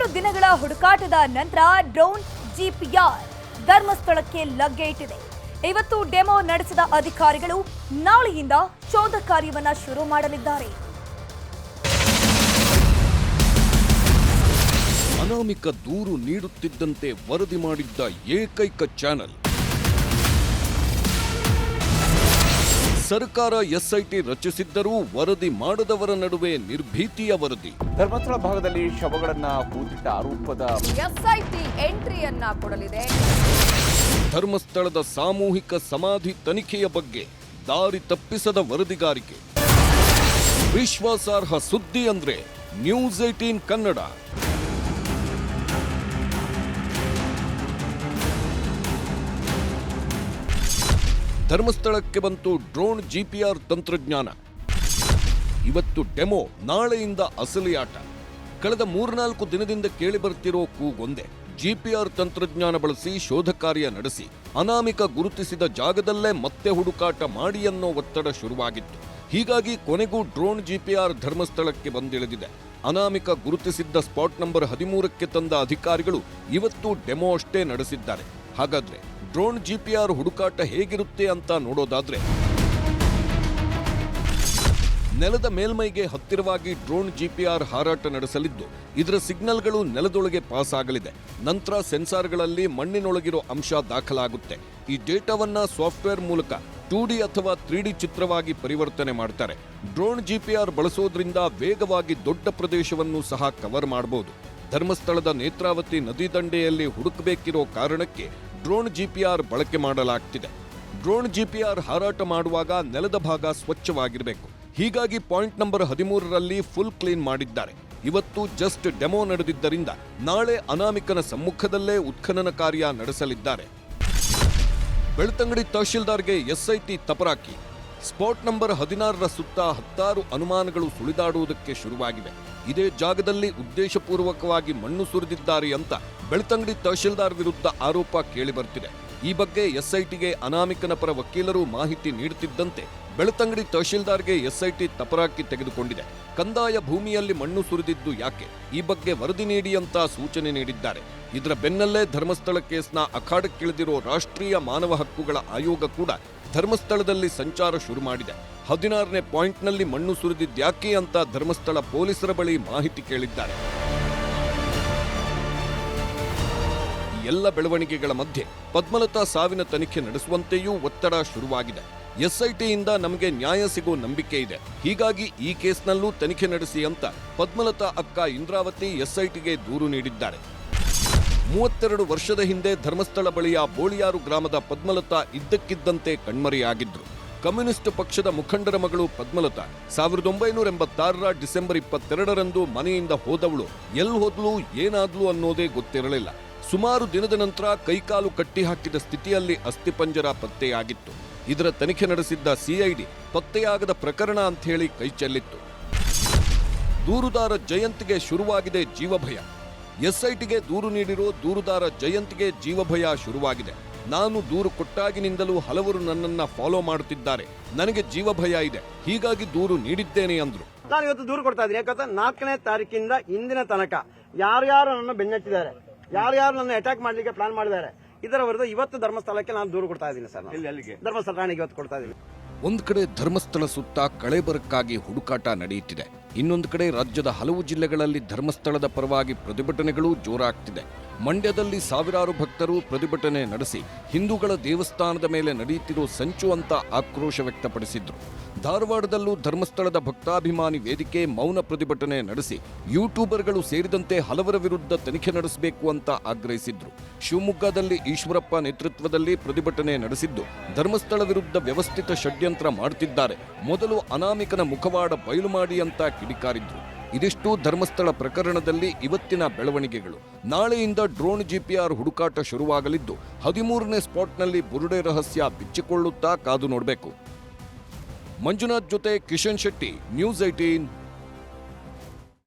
17 ದಿನಗಳ ಹುಡುಕಾಟದ ನಂತರ ಡ್ರೋನ್ ಜಿಪಿಆರ್ ಧರ್ಮಸ್ಥಳಕ್ಕೆ ಲಗ್ಗೆ ಇಟ್ಟಿದೆ. ಇವತ್ತು ಡೆಮೋ ನಡೆಸಿದ ಅಧಿಕಾರಿಗಳು ನಾಳೆಯಿಂದ ಶೋಧ ಕಾರ್ಯವನ್ನ ಶುರು ಮಾಡಲಿದ್ದಾರೆ. ಅನಾಮಿಕ ದೂರು ನೀಡುತ್ತಿದ್ದಂತೆ ವರದಿ ಮಾಡಿದ್ದ ಏಕೈಕ ಚಾನೆಲ್ ಸರ್ಕಾರ ಎಸ್ಐಟಿ ರಚಿಸಿದ್ದರೂ ವರದಿ ಮಾಡದವರ ನಡುವೆ ನಿರ್ಭೀತಿಯ ವರದಿ. ಧರ್ಮಸ್ಥಳ ಭಾಗದಲ್ಲಿ ಶವಗಳನ್ನ ಹೂತಿಟ್ಟ ಆರೋಪದ ಎಸ್ಐಟಿ ಎಂಟ್ರಿಯನ್ನ ಕೊಡಲಿದೆ. ಧರ್ಮಸ್ಥಳದ ಸಾಮೂಹಿಕ ಸಮಾಧಿ ತನಿಖೆಯ ಬಗ್ಗೆ ದಾರಿ ತಪ್ಪಿಸದ ವರದಿಗಾರಿಕೆ. ವಿಶ್ವಾಸಾರ್ಹ ಸುದ್ದಿ ಅಂದ್ರೆ ನ್ಯೂಸ್ 18 ಕನ್ನಡ. ಧರ್ಮಸ್ಥಳಕ್ಕೆ ಬಂತು ಡ್ರೋನ್ ಜಿಪಿಆರ್ ತಂತ್ರಜ್ಞಾನ. ಇವತ್ತು ಡೆಮೋ, ನಾಳೆಯಿಂದ ಅಸಲಿ ಆಟ. ಕಳೆದ 3-4 ದಿನದಿಂದ ಕೇಳಿಬರ್ತಿರೋ ಕೂಗೊಂದೆ. ಜಿಪಿಆರ್ ತಂತ್ರಜ್ಞಾನ ಬಳಸಿ ಶೋಧ ಕಾರ್ಯ ನಡೆಸಿ ಅನಾಮಿಕ ಗುರುತಿಸಿದ ಜಾಗದಲ್ಲೇ ಮತ್ತೆ ಹುಡುಕಾಟ ಮಾಡಿ ಅನ್ನೋ ಒತ್ತಡ ಶುರುವಾಗಿತ್ತು. ಹೀಗಾಗಿ ಕೊನೆಗೂ ಡ್ರೋನ್ ಜಿಪಿಆರ್ ಧರ್ಮಸ್ಥಳಕ್ಕೆ ಬಂದಿಳಿದಿದೆ. ಅನಾಮಿಕ ಗುರುತಿಸಿದ್ದ ಸ್ಪಾಟ್ ನಂಬರ್ 13ಕ್ಕೆ ತಂದ ಅಧಿಕಾರಿಗಳು ಇವತ್ತು ಡೆಮೋ ಅಷ್ಟೇ ನಡೆಸಿದ್ದಾರೆ. ಹಾಗಾದ್ರೆ ಡ್ರೋನ್ ಜಿಪಿಆರ್ ಹುಡುಕಾಟ ಹೇಗಿರುತ್ತೆ ಅಂತ ನೋಡೋದಾದ್ರೆ, ನೆಲದ ಮೇಲ್ಮೈಗೆ ಹತ್ತಿರವಾಗಿ ಡ್ರೋನ್ ಜಿಪಿಆರ್ ಹಾರಾಟ ನಡೆಸಲಿದ್ದು, ಇದರ ಸಿಗ್ನಲ್ಗಳು ನೆಲದೊಳಗೆ ಪಾಸ್ ಆಗಲಿದೆ. ನಂತರ ಸೆನ್ಸಾರ್ಗಳಲ್ಲಿ ಮಣ್ಣಿನೊಳಗಿರೋ ಅಂಶ ದಾಖಲಾಗುತ್ತೆ. ಈ ಡೇಟಾವನ್ನ ಸಾಫ್ಟ್ವೇರ್ ಮೂಲಕ 2D ಅಥವಾ 3D ಚಿತ್ರವಾಗಿ ಪರಿವರ್ತನೆ ಮಾಡ್ತಾರೆ. ಡ್ರೋನ್ ಜಿಪಿಆರ್ ಬಳಸೋದ್ರಿಂದ ವೇಗವಾಗಿ ದೊಡ್ಡ ಪ್ರದೇಶವನ್ನು ಸಹ ಕವರ್ ಮಾಡಬಹುದು. ಧರ್ಮಸ್ಥಳದ ನೇತ್ರಾವತಿ ನದಿ ದಂಡೆಯಲ್ಲಿ ಹುಡುಕಬೇಕಿರೋ ಕಾರಣಕ್ಕೆ ಡ್ರೋನ್ ಜಿಪಿಆರ್ ಬಳಕೆ ಮಾಡಲಾಗ್ತಿದೆ. ಡ್ರೋನ್ ಜಿಪಿಆರ್ ಹಾರಾಟ ಮಾಡುವಾಗ ನೆಲದ ಭಾಗ ಸ್ವಚ್ಛವಾಗಿರಬೇಕು. ಹೀಗಾಗಿ ಪಾಯಿಂಟ್ ನಂಬರ್ 13ರಲ್ಲಿ ಫುಲ್ ಕ್ಲೀನ್ ಮಾಡಿದ್ದಾರೆ. ಇವತ್ತು ಜಸ್ಟ್ ಡೆಮೋ ನಡೆದಿದ್ದರಿಂದ ನಾಳೆ ಅನಾಮಿಕನ ಸಮ್ಮುಖದಲ್ಲೇ ಉತ್ಖನನ ಕಾರ್ಯ ನಡೆಸಲಿದ್ದಾರೆ. ಬೆಳ್ತಂಗಡಿ ತಹಶೀಲ್ದಾರ್ಗೆ ಎಸ್ಐಟಿ ತಪರಾಕಿ. ಸ್ಪಾಟ್ ನಂಬರ್ 16ರ ಸುತ್ತ 10 ಅನುಮಾನಗಳು ಸುಳಿದಾಡುವುದಕ್ಕೆ ಶುರುವಾಗಿವೆ. ಇದೇ ಜಾಗದಲ್ಲಿ ಉದ್ದೇಶಪೂರ್ವಕವಾಗಿ ಮಣ್ಣು ಸುರಿದಿದ್ದಾರೆ ಅಂತ ಬೆಳ್ತಂಗಡಿ ತಹಶೀಲ್ದಾರ್ ವಿರುದ್ಧ ಆರೋಪ ಕೇಳಿಬರ್ತಿದೆ. ಈ ಬಗ್ಗೆ ಎಸ್ಐಟಿಗೆ ಅನಾಮಿಕನ ಪರ ವಕೀಲರು ಮಾಹಿತಿ ನೀಡುತ್ತಿದ್ದಂತೆ ಬೆಳ್ತಂಗಡಿ ತಹಶೀಲ್ದಾರ್ಗೆ ಎಸ್ಐಟಿ ತಪರಾಕಿ ತೆಗೆದುಕೊಂಡಿದೆ. ಕಂದಾಯ ಭೂಮಿಯಲ್ಲಿ ಮಣ್ಣು ಸುರಿದಿದ್ದು ಯಾಕೆ, ಈ ಬಗ್ಗೆ ವರದಿ ನೀಡಿ ಅಂತ ಸೂಚನೆ ನೀಡಿದ್ದಾರೆ. ಇದರ ಬೆನ್ನಲ್ಲೇ ಧರ್ಮಸ್ಥಳ ಕೇಸ್ನ ಅಖಾಡಕ್ಕಿಳಿದಿರೋ ರಾಷ್ಟ್ರೀಯ ಮಾನವ ಹಕ್ಕುಗಳ ಆಯೋಗ ಕೂಡ ಧರ್ಮಸ್ಥಳದಲ್ಲಿ ಸಂಚಾರ ಶುರು ಮಾಡಿದೆ. 16ನೇ ಪಾಯಿಂಟ್ನಲ್ಲಿ ಮಣ್ಣು ಸುರಿದಿದ್ಯಾಕೆ ಅಂತ ಧರ್ಮಸ್ಥಳ ಪೊಲೀಸರ ಬಳಿ ಮಾಹಿತಿ ಕೇಳಿದ್ದಾರೆ. ಈ ಎಲ್ಲ ಬೆಳವಣಿಗೆಗಳ ಮಧ್ಯೆ ಪದ್ಮಲತಾ ಸಾವಿನ ತನಿಖೆ ನಡೆಸುವಂತೆಯೂ ಒತ್ತಡ ಶುರುವಾಗಿದೆ. ಎಸ್ಐಟಿಯಿಂದ ನಮಗೆ ನ್ಯಾಯ ಸಿಗೋ ನಂಬಿಕೆ ಇದೆ, ಹೀಗಾಗಿ ಈ ಕೇಸ್ನಲ್ಲೂ ತನಿಖೆ ನಡೆಸಿ ಅಂತ ಪದ್ಮಲತಾ ಅಕ್ಕ ಇಂದ್ರಾವತಿ ಎಸ್ಐಟಿಗೆ ದೂರು ನೀಡಿದ್ದಾರೆ. 32 ವರ್ಷದ ಹಿಂದೆ ಧರ್ಮಸ್ಥಳ ಬಳಿಯ ಬೋಳಿಯಾರು ಗ್ರಾಮದ ಪದ್ಮಲತಾ ಇದ್ದಕ್ಕಿದ್ದಂತೆ ಕಣ್ಮರೆಯಾಗಿದ್ರು. ಕಮ್ಯುನಿಸ್ಟ್ ಪಕ್ಷದ ಮುಖಂಡರ ಮಗಳು ಪದ್ಮಲತಾ 1986ರ ಡಿಸೆಂಬರ್ 22ರಂದು ಮನೆಯಿಂದ ಹೋದವಳು ಎಲ್ಲಿ ಹೋದ್ಲು, ಏನಾದ್ಲು ಅನ್ನೋದೇ ಗೊತ್ತಿರಲಿಲ್ಲ. ಸುಮಾರು ದಿನದ ನಂತರ ಕೈಕಾಲು ಕಟ್ಟಿ ಹಾಕಿದ ಸ್ಥಿತಿಯಲ್ಲಿ ಅಸ್ಥಿಪಂಜರ ಪತ್ತೆಯಾಗಿತ್ತು. ಇದರ ತನಿಖೆ ನಡೆಸಿದ್ದ ಸಿಐಡಿ ಪತ್ತೆಯಾಗದ ಪ್ರಕರಣ ಅಂತ ಹೇಳಿ ಕೈ ಚೆಲ್ಲಿತ್ತು. ದೂರುದಾರ ಜಯಂತ್ಗೆ ಶುರುವಾಗಿದೆ ಜೀವಭಯ. ಎಸ್ಐಟಿಗೆ ದೂರು ನೀಡಿರೋ ದೂರುದಾರ ಜಯಂತ್ಗೆ ಜೀವಭಯ ಶುರುವಾಗಿದೆ. ನಾನು ದೂರು ಕೊಟ್ಟಾಗಿನಿಂದಲೂ ಹಲವರು ನನ್ನನ್ನ ಫಾಲೋ ಮಾಡುತ್ತಿದ್ದಾರೆ, ನನಗೆ ಜೀವಭಯ ಇದೆ, ಹೀಗಾಗಿ ದೂರು ನೀಡಿದ್ದೇನೆ ಅಂದ್ರು. ನಾನು ಇವತ್ತು ದೂರು ಕೊಡ್ತಾ ಇದ್ದೀನಿ. ಯಾಕಂದ್ರೆ 4ನೇ ತಾರೀಕಿಂದ ಇಂದಿನ ತನಕ ಯಾರ್ಯಾರು ನನ್ನ ಬೆನ್ನಟ್ಟಿದ್ದಾರೆ, ಯಾರ್ಯಾರು ನನ್ನ ಅಟ್ಯಾಕ್ ಮಾಡ್ಲಿಕ್ಕೆ ಪ್ಲಾನ್ ಮಾಡಿದ್ದಾರೆ, ಇದರ ವಿರುದ್ಧ ಇವತ್ತು ಧರ್ಮಸ್ಥಳಕ್ಕೆ ನಾನು ದೂರು ಕೊಡ್ತಾ ಇದ್ದೀನಿ ಸರ್. ಧರ್ಮಸ್ಥಳ ಠಾಣೆಗೆ ಇವತ್ತು ಕೊಡ್ತಾ ಇದ್ದೀನಿ. ಒಂದ್ ಕಡೆ ಧರ್ಮಸ್ಥಳ ಸುತ್ತ ಕಳೆಬರಕ್ಕಾಗಿ ಹುಡುಕಾಟ ನಡೆಯುತ್ತಿದೆ. ಇನ್ನೊಂದು ಕಡೆ ರಾಜ್ಯದ ಹಲವು ಜಿಲ್ಲೆಗಳಲ್ಲಿ ಧರ್ಮಸ್ಥಳದ ಪರವಾಗಿ ಪ್ರತಿಭಟನೆಗಳು ಜೋರಾಗ್ತಿದೆ. ಮಂಡ್ಯದಲ್ಲಿ ಸಾವಿರಾರು ಭಕ್ತರು ಪ್ರತಿಭಟನೆ ನಡೆಸಿ ಹಿಂದೂಗಳ ದೇವಸ್ಥಾನದ ಮೇಲೆ ನಡೆಯುತ್ತಿರೋ ಸಂಚು ಅಂತ ಆಕ್ರೋಶ ವ್ಯಕ್ತಪಡಿಸಿದ್ರು. ಧಾರವಾಡದಲ್ಲೂ ಧರ್ಮಸ್ಥಳದ ಭಕ್ತಾಭಿಮಾನಿ ವೇದಿಕೆ ಮೌನ ಪ್ರತಿಭಟನೆ ನಡೆಸಿ ಯೂಟ್ಯೂಬರ್ಗಳು ಸೇರಿದಂತೆ ಹಲವರ ವಿರುದ್ಧ ತನಿಖೆ ನಡೆಸಬೇಕು ಅಂತ ಆಗ್ರಹಿಸಿದ್ರು. ಶಿವಮೊಗ್ಗದಲ್ಲಿ ಈಶ್ವರಪ್ಪ ನೇತೃತ್ವದಲ್ಲಿ ಪ್ರತಿಭಟನೆ ನಡೆಸಿದ್ದು ಧರ್ಮಸ್ಥಳ ವಿರುದ್ಧ ವ್ಯವಸ್ಥಿತ ಷಡ್ಯಂತ್ರ ಮಾಡುತ್ತಿದ್ದಾರೆ, ಮೊದಲು ಅನಾಮಿಕನ ಮುಖವಾಡ ಬಯಲು ಮಾಡಿ ಅಂತ ಕಿಡಿಕಾರಿದ್ರು. ಇದಿಷ್ಟು ಧರ್ಮಸ್ಥಳ ಪ್ರಕರಣದಲ್ಲಿ ಇವತ್ತಿನ ಬೆಳವಣಿಗೆಗಳು. ನಾಳೆಯಿಂದ ಡ್ರೋನ್ ಜಿಪಿಆರ್ ಹುಡುಕಾಟ ಶುರುವಾಗಲಿದ್ದು 13ನೇ ಸ್ಪಾಟ್ನಲ್ಲಿ ಬುರುಡೆ ರಹಸ್ಯ ಬಿಚ್ಚಿಕೊಳ್ಳುತ್ತಾ ಕಾದು ನೋಡಬೇಕು. ಮಂಜುನಾಥ್ ಜೊತೆ ಕಿಶನ್ ಶೆಟ್ಟಿ, ನ್ಯೂಸ್ 18